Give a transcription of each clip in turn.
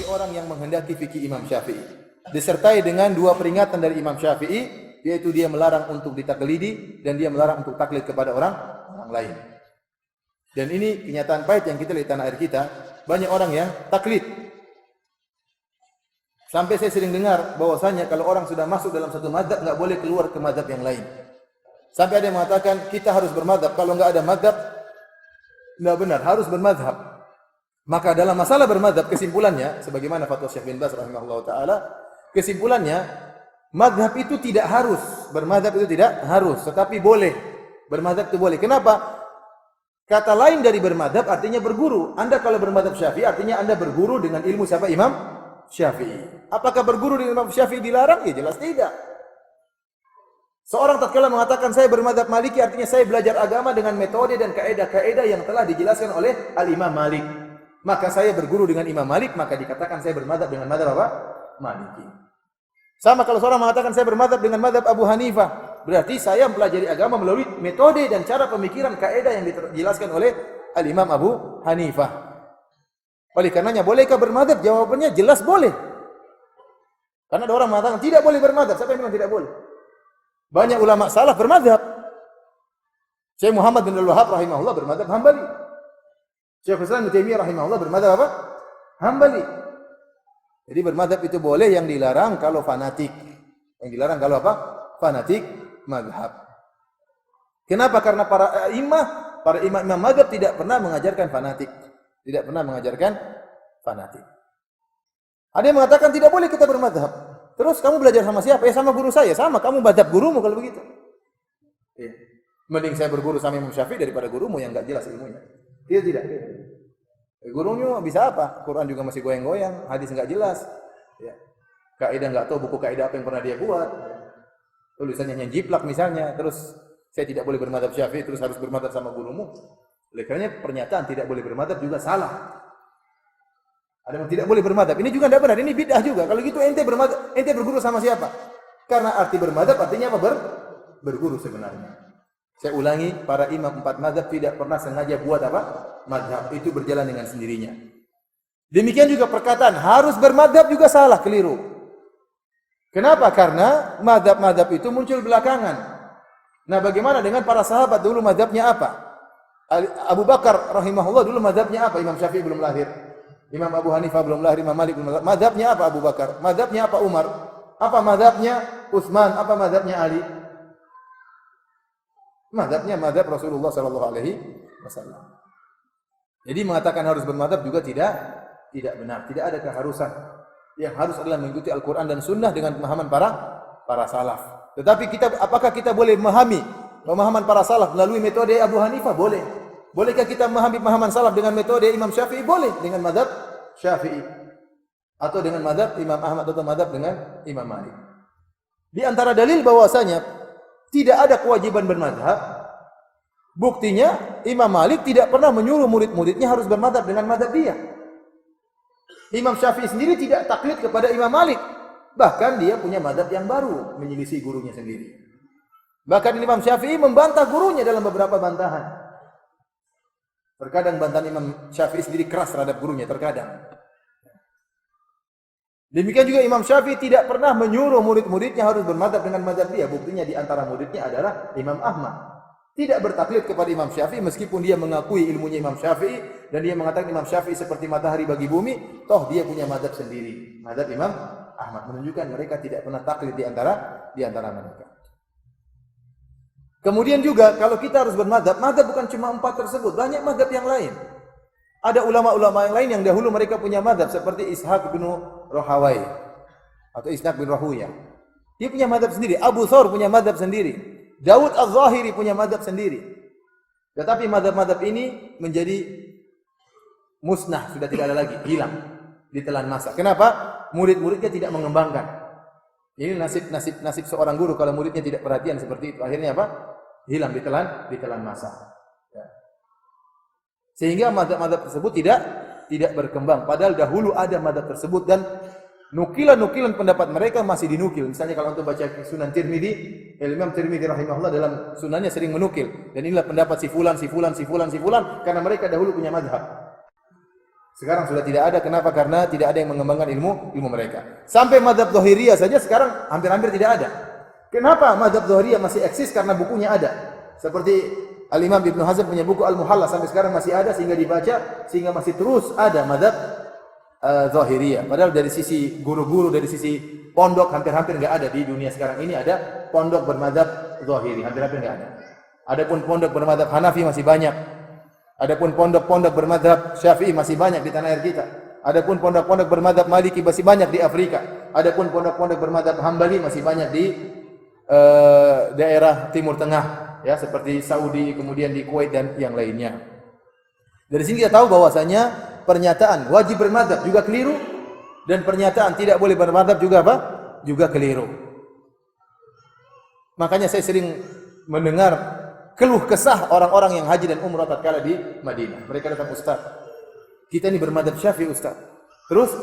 bagi orang yang menghendaki fikih Imam Syafi'i. Disertai dengan dua peringatan dari Imam Syafi'i, yaitu dia melarang untuk ditaklidi dan dia melarang untuk taklid kepada orang lain. Dan ini kenyataan pahit yang kita lihat di tanah air kita. Banyak orang yang taklid. Sampai saya sering dengar bahwasanya kalau orang sudah masuk dalam satu mazhab nggak boleh keluar ke mazhab yang lain. Sampai ada yang mengatakan kita harus bermazhab, kalau nggak ada mazhab nggak benar, harus bermazhab. Maka dalam masalah bermazhab kesimpulannya, sebagaimana fatwa Syekh bin Baz rahimahullah taala, kesimpulannya mazhab itu tidak harus, bermazhab itu tidak harus, tetapi boleh. Bermazhab itu boleh. Kenapa? Kata lain dari bermadzhab artinya berguru. Anda kalau bermadzhab Syafi'i artinya Anda berguru dengan ilmu siapa? Imam Syafi'i. Apakah berguru dengan Imam Syafi'i dilarang? Ya jelas tidak. Seorang tatkala mengatakan saya bermadzhab Maliki artinya saya belajar agama dengan metode dan kaidah-kaidah yang telah dijelaskan oleh Al-Imam Malik. Maka saya berguru dengan Imam Malik, maka dikatakan saya bermadzhab dengan madzhab apa? Maliki. Sama kalau seorang mengatakan saya bermadzhab dengan madzhab Abu Hanifah, berarti saya mempelajari agama melalui metode dan cara pemikiran kaidah yang dijelaskan oleh Al-Imam Abu Hanifah. Oleh karenanya, bolehkah bermadzhab? Jawabannya jelas boleh. Karena ada orang mengatakan tidak boleh bermadzhab. Siapa yang bilang tidak boleh? Banyak ulama salaf bermadzhab. Syekh Muhammad bin Abdul Wahhab rahimahullah bermadzhab Hambali. Syekh Islam Ibnu Taimiyah rahimahullah bermadzhab apa? Hambali. Jadi bermadzhab itu boleh, yang dilarang kalau fanatik. Yang dilarang kalau apa? Fanatik mazhab. Kenapa? Karena para imam mazhab tidak pernah mengajarkan fanatik. Tidak pernah mengajarkan fanatik. Ada yang mengatakan tidak boleh kita bermazhab. Terus kamu belajar sama siapa? Ya sama guru saya. Sama, kamu mazhab gurumu kalau begitu. Ya. Mending saya berguru sama Imam Syafi'i daripada gurumu yang enggak jelas ilmunya. Tidak. Gurunya bisa apa? Quran juga masih goyang-goyang, hadis enggak jelas. Ya. Kaidah enggak tahu buku kaidah apa yang pernah dia buat. Tulisannya yang jiplak misalnya, terus saya tidak boleh bermadzhab Syafi'i, terus harus bermadzhab sama gurumu. Oleh karenanya pernyataan tidak boleh bermadzhab juga salah. Ada yang tidak boleh bermadzhab, ini juga tidak benar, ini bid'ah juga. Kalau gitu ente bermadzhab, ente berguru sama siapa? Karena arti bermadzhab artinya apa? Berguru sebenarnya. Saya ulangi, para imam 4 mazhab tidak pernah sengaja buat apa? Mazhab itu berjalan dengan sendirinya. Demikian juga perkataan harus bermadzhab juga salah, keliru. Kenapa? Karena mazhab-mazhab itu muncul belakangan. Nah, bagaimana dengan para sahabat dulu mazhabnya apa? Abu Bakar rahimahullah dulu mazhabnya apa? Imam Syafi'i belum lahir. Imam Abu Hanifah belum lahir, Imam Malik belum lahir. Mazhabnya apa Abu Bakar? Mazhabnya apa Umar? Apa mazhabnya Utsman? Apa mazhabnya Ali? Mazhabnya mazhab Rasulullah sallallahu alaihi wasallam. Jadi mengatakan harus bermazhab juga tidak benar. Tidak ada keharusan. Yang harus adalah mengikuti Al-Quran dan Sunnah dengan pemahaman para salaf. Tetapi apakah kita boleh memahami pemahaman para salaf melalui metode Abu Hanifah? Boleh. Bolehkah kita memahami pemahaman salaf dengan metode Imam Syafi'i? Boleh, dengan mazhab Syafi'i. Atau dengan mazhab Imam Ahmad atau mazhab dengan Imam Malik. Di antara dalil bahwasanya tidak ada kewajiban bermazhab, buktinya Imam Malik tidak pernah menyuruh murid-muridnya harus bermazhab dengan mazhab dia. Imam Syafi'i sendiri tidak taklid kepada Imam Malik. Bahkan dia punya mazhab yang baru, menyelisih gurunya sendiri. Bahkan Imam Syafi'i membantah gurunya dalam beberapa bantahan. Terkadang bantahan Imam Syafi'i sendiri keras terhadap gurunya, terkadang. Demikian juga Imam Syafi'i tidak pernah menyuruh murid-muridnya harus bermazhab dengan mazhab dia. Buktinya di antara muridnya adalah Imam Ahmad. Tidak bertaklid kepada Imam Syafi'i meskipun dia mengakui ilmunya Imam Syafi'i dan dia mengatakan Imam Syafi'i seperti matahari bagi bumi, toh dia punya mazhab sendiri. Mazhab Imam Ahmad menunjukkan mereka tidak pernah taklid di antara mereka. Kemudian juga kalau kita harus bermazhab, mazhab bukan cuma 4 tersebut, banyak mazhab yang lain. Ada ulama-ulama yang lain yang dahulu mereka punya mazhab seperti Ishaq bin Rahawai atau Ishaq bin Rahuyah. Dia punya mazhab sendiri, Abu Thawr punya mazhab sendiri. Daud Az-Zahiri punya mazhab sendiri. Tetapi mazhab-mazhab ini menjadi musnah, sudah tidak ada lagi, hilang, ditelan masa. Kenapa? Murid-muridnya tidak mengembangkan. Ini nasib seorang guru kalau muridnya tidak perhatian seperti itu. Akhirnya apa? Hilang, ditelan masa. Ya. Sehingga mazhab-mazhab tersebut tidak berkembang. Padahal dahulu ada mazhab tersebut dan nukilan-nukilan pendapat mereka masih dinukil. Misalnya kalau untuk baca Sunan Tirmidzi, Imam Tirmidzi rahimahullah dalam sunannya sering menukil. Dan inilah pendapat si fulan karena mereka dahulu punya mazhab. Sekarang sudah tidak ada. Kenapa? Karena tidak ada yang mengembangkan ilmu mereka. Sampai mazhab Zahiriyah saja sekarang hampir-hampir tidak ada. Kenapa mazhab Zahiriyah masih eksis? Karena bukunya ada. Seperti Al-Imam Ibnu Hazm punya buku Al-Muhalla sampai sekarang masih ada sehingga dibaca, sehingga masih terus ada mazhab Zahiriyah. Padahal dari sisi guru-guru, dari sisi pondok hampir-hampir enggak ada di dunia sekarang ini ada pondok bermadzhab Zahiri, hampir-hampir enggak ada. Adapun pondok bermadzhab Hanafi masih banyak. Adapun pondok-pondok bermadzhab Syafi'i masih banyak di tanah air kita. Adapun pondok-pondok bermadzhab Maliki masih banyak di Afrika. Adapun pondok-pondok bermadzhab Hambali masih banyak di daerah Timur Tengah, ya, seperti Saudi, kemudian di Kuwait dan yang lainnya. Dari sini kita tahu bahwasanya pernyataan wajib bermadzhab juga keliru dan pernyataan tidak boleh bermadzhab juga apa? Juga keliru. Makanya saya sering mendengar keluh kesah orang-orang yang haji dan umrah tatkala di Madinah. Mereka datang, Ustaz, kita ini bermadzhab Syafi'i, Ustaz. Terus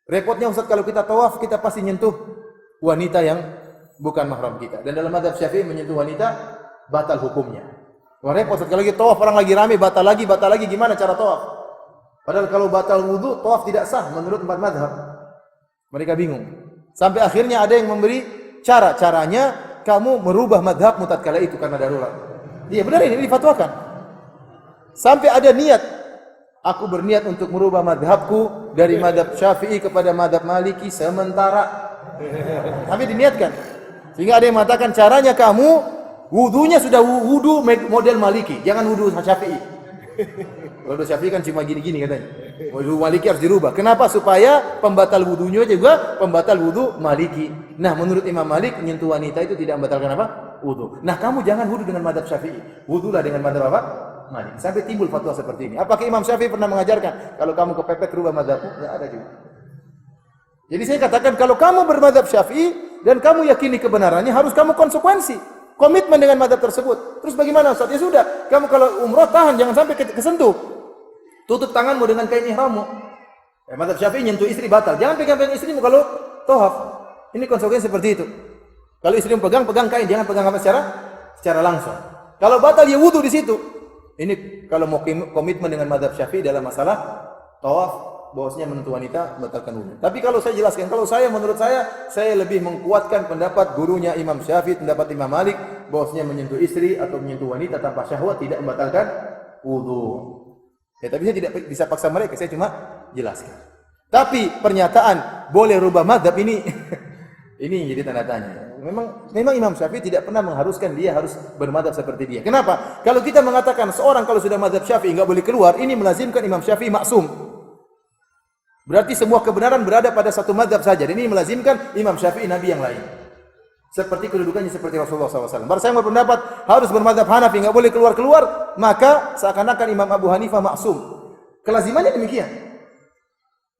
repotnya Ustaz, kalau kita tawaf kita pasti nyentuh wanita yang bukan mahram kita. Dan dalam madzhab Syafi'i menyentuh wanita batal hukumnya. Wah, repot Ustaz, kalau lagi tawaf orang lagi rame, batal lagi gimana cara tawaf? Padahal kalau batal wudu, tawaf tidak sah menurut empat madzhab. Mereka bingung. Sampai akhirnya ada yang memberi caranya kamu merubah madhabmu tatkala itu karena darurat. Iya benar, ini difatwakan. Sampai ada niat, aku berniat untuk merubah madhabku dari madhab Syafi'i kepada madhab Maliki sementara. Tapi diniatkan. Sehingga ada yang mengatakan caranya kamu wudunya sudah wudu model Maliki, jangan wudu Syafi'i. Wudu Syafi'i kan cuma gini-gini katanya. Wudu Maliki harus dirubah. Kenapa? Supaya pembatal wudunya juga pembatal wudu Maliki. Nah, menurut Imam Malik, menyentuh wanita itu tidak membatalkan apa? Wudu. Nah, kamu jangan wudu dengan madhab Syafi'i. Wudulah dengan madhab apa? Malik. Sampai timbul fatwa seperti ini. Apakah Imam Syafi'i pernah mengajarkan kalau kamu kepepet rubah madhabmu? Tidak ada juga. Jadi saya katakan kalau kamu bermadhab Syafi'i dan kamu yakini kebenarannya, harus kamu konsekuensi. Komitmen dengan madhab tersebut. Terus bagaimana Ustaz? Ya sudah, kamu kalau umrah tahan, jangan sampai kesentuh. Tutup tanganmu dengan kain ihrammu. Madhab Syafi'i nyentuh istri batal. Jangan pegang-pegang istrimu kalau tawaf. Ini konsekuensi seperti itu. Kalau istrimu pegang kain, jangan pegang apa secara langsung. Kalau batal ya wudu di situ. Ini kalau mau komitmen dengan madhab Syafi'i dalam masalah tawaf, bahwasanya menentu wanita batalkan wudu. Tapi kalau saya jelaskan, menurut saya lebih mengkuatkan pendapat gurunya Imam Syafi'i, pendapat Imam Malik, bahwasanya menyentuh istri atau menyentuh wanita tanpa syahwat tidak membatalkan wudu. Ya, tapi saya tidak bisa paksa mereka, saya cuma jelaskan. Tapi pernyataan boleh rubah madhab ini ini jadi tanda tanya. Memang Imam Syafi'i tidak pernah mengharuskan dia harus bermadhab seperti dia. Kenapa? Kalau kita mengatakan seorang kalau sudah madhab Syafi'i enggak boleh keluar, ini melazimkan Imam Syafi'i maksum. Berarti semua kebenaran berada pada satu madhab saja. Dan ini melazimkan Imam Syafi'i Nabi yang lain. Seperti kedudukannya seperti Rasulullah SAW. Baru saya berpendapat harus bermadhab Hanafi, enggak boleh keluar-keluar, maka seakan-akan Imam Abu Hanifah maksum. Kelazimannya demikian.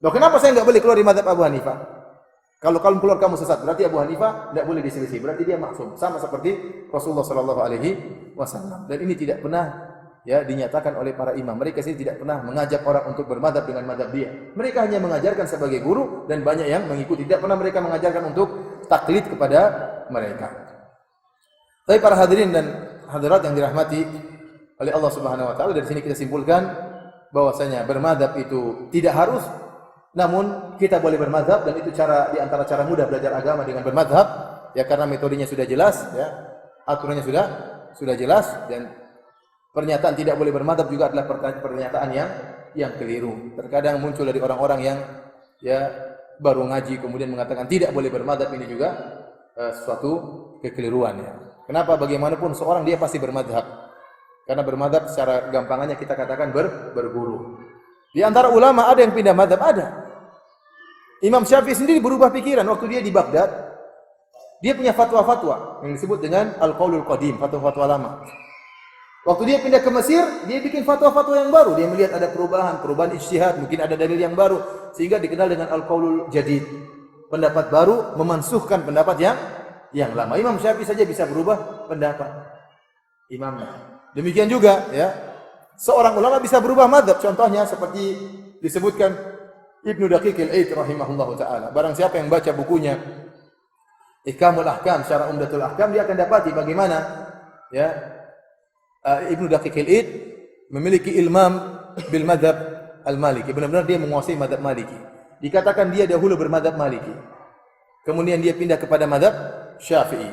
Loh, kenapa saya enggak boleh keluar di madhab Abu Hanifah? Kalau kamu keluar kamu sesat, berarti Abu Hanifah tidak boleh diselisih, berarti dia maksum, sama seperti Rasulullah sallallahu alaihi wasallam. Dan ini tidak pernah ya dinyatakan oleh para imam. Mereka sendiri tidak pernah mengajak orang untuk bermadhab dengan madhab dia. Mereka hanya mengajarkan sebagai guru dan banyak yang mengikuti. Tidak pernah mereka mengajarkan untuk taklid kepada mereka. Tapi para hadirin dan hadirat yang dirahmati oleh Allah Subhanahu wa taala, dari sini kita simpulkan bahwasanya bermadhab itu tidak harus, namun kita boleh bermadhab, dan itu di antara cara mudah belajar agama dengan bermadhab, ya, karena metodenya sudah jelas, ya, aturannya sudah jelas, dan pernyataan tidak boleh bermadhab juga adalah pernyataan yang keliru. Terkadang muncul dari orang-orang yang ya baru ngaji kemudian mengatakan tidak boleh bermadhab, ini juga suatu kekeliruan, ya. Kenapa? Bagaimanapun seorang dia pasti bermadhab, karena bermadhab secara gampangannya kita katakan berguru. Di antara ulama ada yang pindah madhab, ada. Imam Syafi'i sendiri berubah pikiran waktu dia di Baghdad. Dia punya fatwa-fatwa yang disebut dengan Al-Qaulul Qadim, fatwa-fatwa lama. Waktu dia pindah ke Mesir, dia bikin fatwa-fatwa yang baru. Dia melihat ada perubahan ijtihad, mungkin ada dalil yang baru, sehingga dikenal dengan Al-Qaulul Jadid. Pendapat baru memansuhkan pendapat yang lama. Imam Syafi'i saja bisa berubah pendapat imamnya. Demikian juga, ya, seorang ulama bisa berubah madhab. Contohnya seperti disebutkan Ibnu Daqiqil Aid rahimahullahu taala. Barang siapa yang baca bukunya Ihkamul Ahkam, Syarah Umdatul Ahkam, dia akan dapati bagaimana, ya, Ibnu Daqiqil Aid memiliki ilmam bil madhab al-Maliki. Benar-benar dia menguasai madhab Maliki. Dikatakan dia dahulu bermadhab Maliki. Kemudian dia pindah kepada madhab Syafi'i.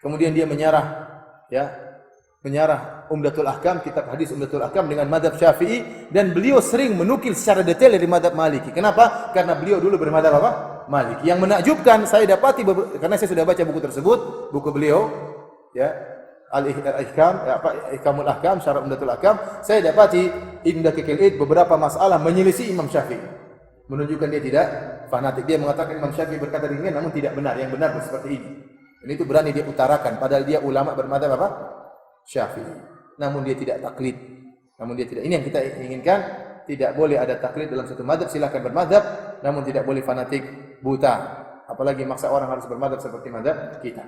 Kemudian dia menyarah Umdatul Ahkam, kitab hadis Umdatul Ahkam dengan madhab Syafi'i, dan beliau sering menukil secara detail dari madhab Maliki. Kenapa? Karena beliau dulu bermadhab apa? Maliki. Yang menakjubkan saya dapati karena saya sudah baca buku tersebut, buku beliau Al-Ihkam, Ihkamul Ahkam, Syarah Umdatul Ahkam, saya dapati Ibnu Daqiqil beberapa masalah menyelisih Imam Syafi'i. Menunjukkan dia tidak fanatik. Dia mengatakan Imam Syafi'i berkata demikian namun tidak benar. Yang benar seperti ini. Dan itu berani dia utarakan padahal dia ulama bermadzhab apa? Syafi'i. Namun dia tidak taklid. Ini yang kita inginkan, tidak boleh ada taklid dalam satu madzhab, silakan bermadzhab namun tidak boleh fanatik buta. Apalagi maksa orang harus bermadzhab seperti madzhab kita.